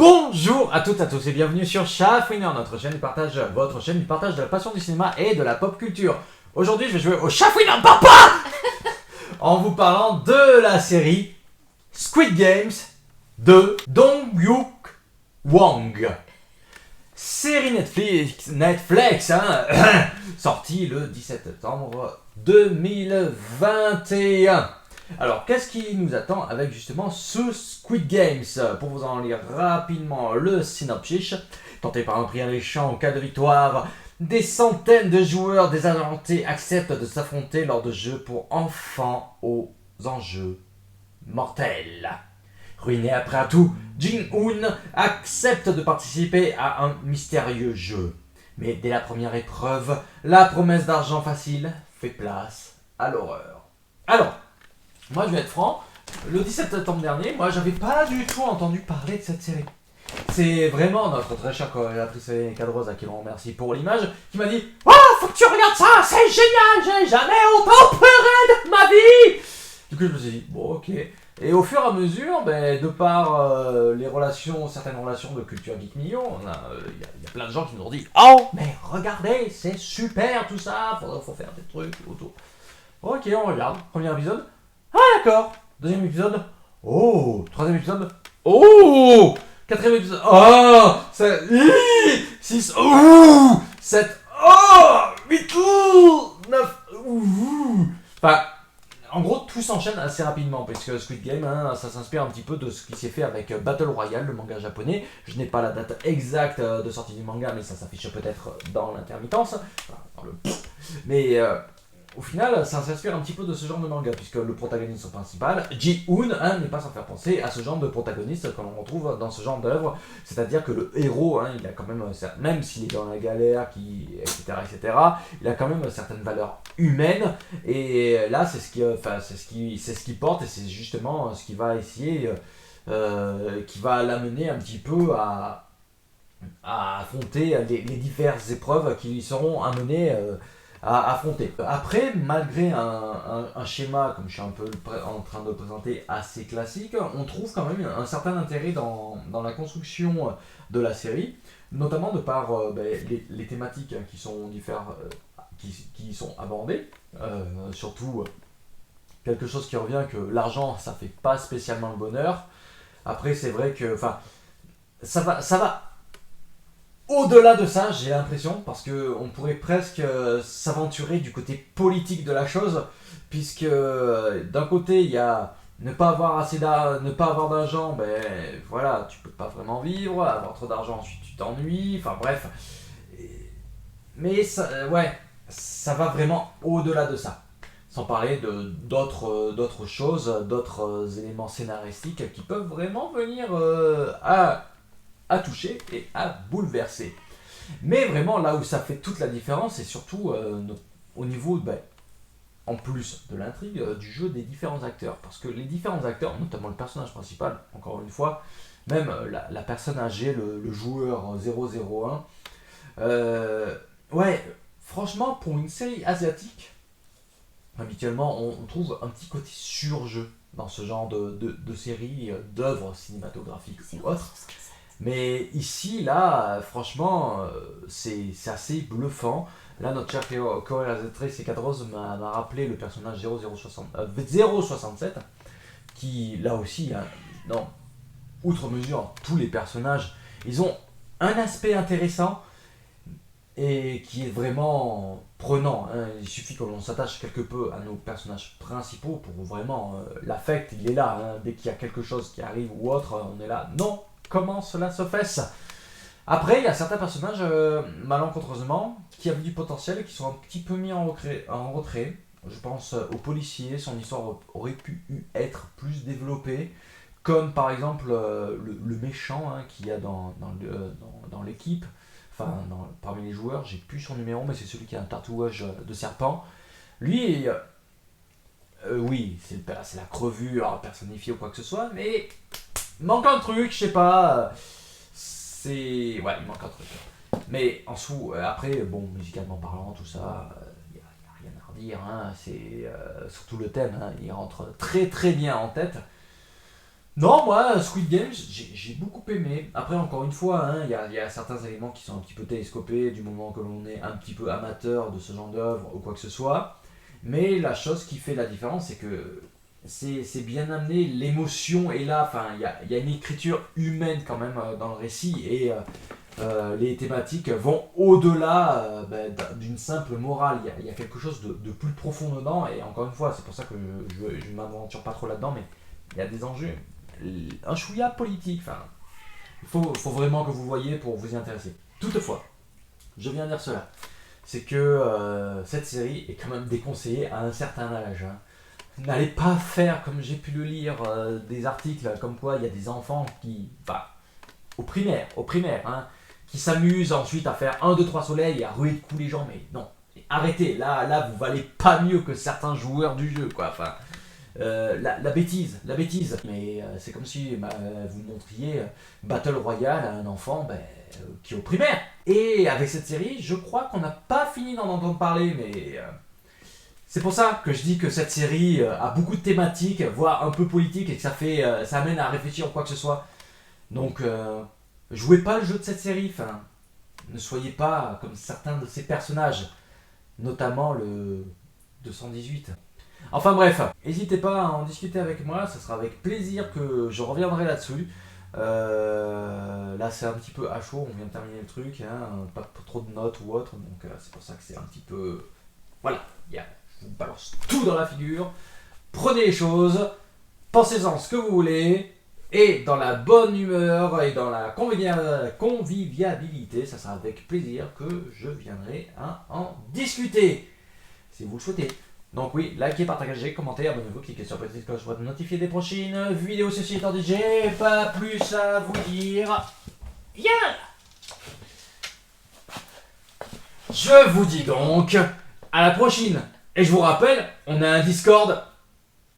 Bonjour à toutes et à tous et bienvenue sur Chafouiner, notre chaîne du partage, votre chaîne du partage de la passion du cinéma et de la pop culture. Aujourd'hui, je vais jouer au Chafouiner Papa en vous parlant de la série Squid Games de Dong-hyuk Hwang. Série Netflix sortie le 17 septembre 2021. Alors, qu'est-ce qui nous attend avec justement ce Squid Games? Pour vous en lire rapidement le synopsis, tenté par un prix alléchant en cas de victoire, des centaines de joueurs désorientés acceptent de s'affronter lors de jeux pour enfants aux enjeux mortels. Ruiné après un tout, Jin-hoon accepte de participer à un mystérieux jeu. Mais dès la première épreuve, la promesse d'argent facile fait place à l'horreur. Alors, moi je vais être franc, le 17 septembre dernier, moi j'avais pas du tout entendu parler de cette série. C'est vraiment notre très chère coréatrice et cadreuse, à qui l'on remercie pour l'image, qui m'a dit « Oh, faut que tu regardes ça, c'est génial, j'ai jamais autant pleuré de ma vie !» Du coup je me suis dit « Bon, ok ». Et au fur et à mesure, de par les relations, certaines relations de culture geek mignon, il y a plein de gens qui nous ont dit « Oh, mais regardez, c'est super tout ça, faut faire des trucs autour. » Ok, on regarde, premier épisode. Ah d'accord. Deuxième épisode. Oh. Troisième épisode. Oh. Quatrième épisode. Oh. 6. Oh. 7. Oh. 8. 9. Enfin, en gros, tout s'enchaîne assez rapidement, puisque Squid Game, ça s'inspire un petit peu de ce qui s'est fait avec Battle Royale, le manga japonais. Je n'ai pas la date exacte de sortie du manga, mais ça s'affiche peut-être dans l'intermittence. Enfin, dans le... Mais... au final, ça s'inspire un petit peu de ce genre de manga, puisque le protagoniste principal, Ji-hoon, n'est pas sans faire penser à ce genre de protagoniste que l'on retrouve dans ce genre d'œuvre. C'est-à-dire que le héros, il a quand même s'il est dans la galère, etc., il a quand même certaines valeurs humaines. Et là, c'est ce qui porte, et c'est justement ce qui va essayer, qui va l'amener un petit peu à affronter les diverses épreuves qui lui seront amenées à affronter. Après, malgré un schéma, comme je suis un peu en train de le présenter, assez classique, on trouve quand même un certain intérêt dans la construction de la série, notamment de par les thématiques qui sont qui sont abordées, surtout quelque chose qui revient que l'argent, ça fait pas spécialement le bonheur. Après, c'est vrai que, ça va au-delà de ça, j'ai l'impression, parce qu'on pourrait presque s'aventurer du côté politique de la chose, puisque d'un côté, il y a ne pas avoir d'argent, voilà, tu peux pas vraiment vivre, avoir trop d'argent, ensuite tu t'ennuies, enfin bref. Mais ça va vraiment au-delà de ça. Sans parler d'autres choses, d'autres éléments scénaristiques qui peuvent vraiment venir à toucher et à bouleverser. Mais vraiment, là où ça fait toute la différence, c'est surtout au niveau, en plus de l'intrigue, du jeu des différents acteurs. Parce que les différents acteurs, notamment le personnage principal, encore une fois, même la personne âgée, le joueur 001, franchement, pour une série asiatique, habituellement, on trouve un petit côté surjeu dans ce genre de série, d'œuvres cinématographiques ou autres. Mais ici, là, franchement, c'est assez bluffant. Là, notre chère coréatrice et cadreuse m'a rappelé le personnage 067, qui, là aussi, outre mesure, tous les personnages, ils ont un aspect intéressant et qui est vraiment prenant. Il suffit que l'on s'attache quelque peu à nos personnages principaux pour vraiment l'affect, il est là. Dès qu'il y a quelque chose qui arrive ou autre, on est là. Non! Comment cela se fait. Après, il y a certains personnages, malencontreusement, qui avaient du potentiel et qui sont un petit peu mis en retrait. Je pense au policier, son histoire aurait pu être plus développée, comme par exemple le méchant qu'il y a dans l'équipe, parmi les joueurs, j'ai plus son numéro, mais c'est celui qui a un tatouage de serpent. Lui, oui, c'est la crevure personnifiée ou quoi que ce soit, mais il manque un truc, je sais pas. Il manque un truc. Mais en dessous, après, musicalement parlant, tout ça, il n'y a rien à redire. C'est surtout le thème, il rentre très très bien en tête. Non, moi, Squid Games, j'ai beaucoup aimé. Après, encore une fois, hein, il y a certains éléments qui sont un petit peu télescopés du moment que l'on est un petit peu amateur de ce genre d'œuvre ou quoi que ce soit. Mais la chose qui fait la différence, c'est que c'est bien amené, l'émotion est là. Enfin, il y a une écriture humaine quand même dans le récit et les thématiques vont au-delà d'une simple morale. Il y a quelque chose de plus profond dedans. Et encore une fois, c'est pour ça que je ne m'aventure pas trop là-dedans, mais il y a des enjeux un chouïa politique. Enfin, faut vraiment que vous voyez pour vous y intéresser. Toutefois, je viens dire cela. C'est que cette série est quand même déconseillée à un certain âge. Hein. N'allez pas faire, comme j'ai pu le lire, des articles comme quoi il y a des enfants qui, bah, au primaire, hein, qui s'amusent ensuite à faire un 2 3 soleils et à ruer de coups les gens. Mais non, arrêtez, là vous valez pas mieux que certains joueurs du jeu, quoi. Enfin, la bêtise, la bêtise. Mais c'est comme si vous montriez Battle Royale à un enfant qui est au primaire. Et avec cette série, je crois qu'on n'a pas fini d'en entendre parler, mais c'est pour ça que je dis que cette série a beaucoup de thématiques, voire un peu politiques, et que ça amène à réfléchir ou quoi que ce soit. Donc, jouez pas le jeu de cette série, enfin, ne soyez pas comme certains de ces personnages, notamment le 218. Enfin bref, n'hésitez pas à en discuter avec moi, ce sera avec plaisir que je reviendrai là-dessus. Là c'est un petit peu à chaud, on vient de terminer le truc, hein, pas trop de notes ou autre, donc c'est pour ça que c'est un petit peu... Voilà, je vous balance tout dans la figure, prenez les choses, pensez-en ce que vous voulez, et dans la bonne humeur et dans la convivialité, ça sera avec plaisir que je viendrai en discuter, si vous le souhaitez. Donc oui, likez, partagez, commentez, abonnez-vous, cliquez sur la petite cloche pour être notifié des prochaines vidéos. Ceci étant dit, j'ai pas plus à vous dire. Viens. Je vous dis donc à la prochaine. Et je vous rappelle, on a un Discord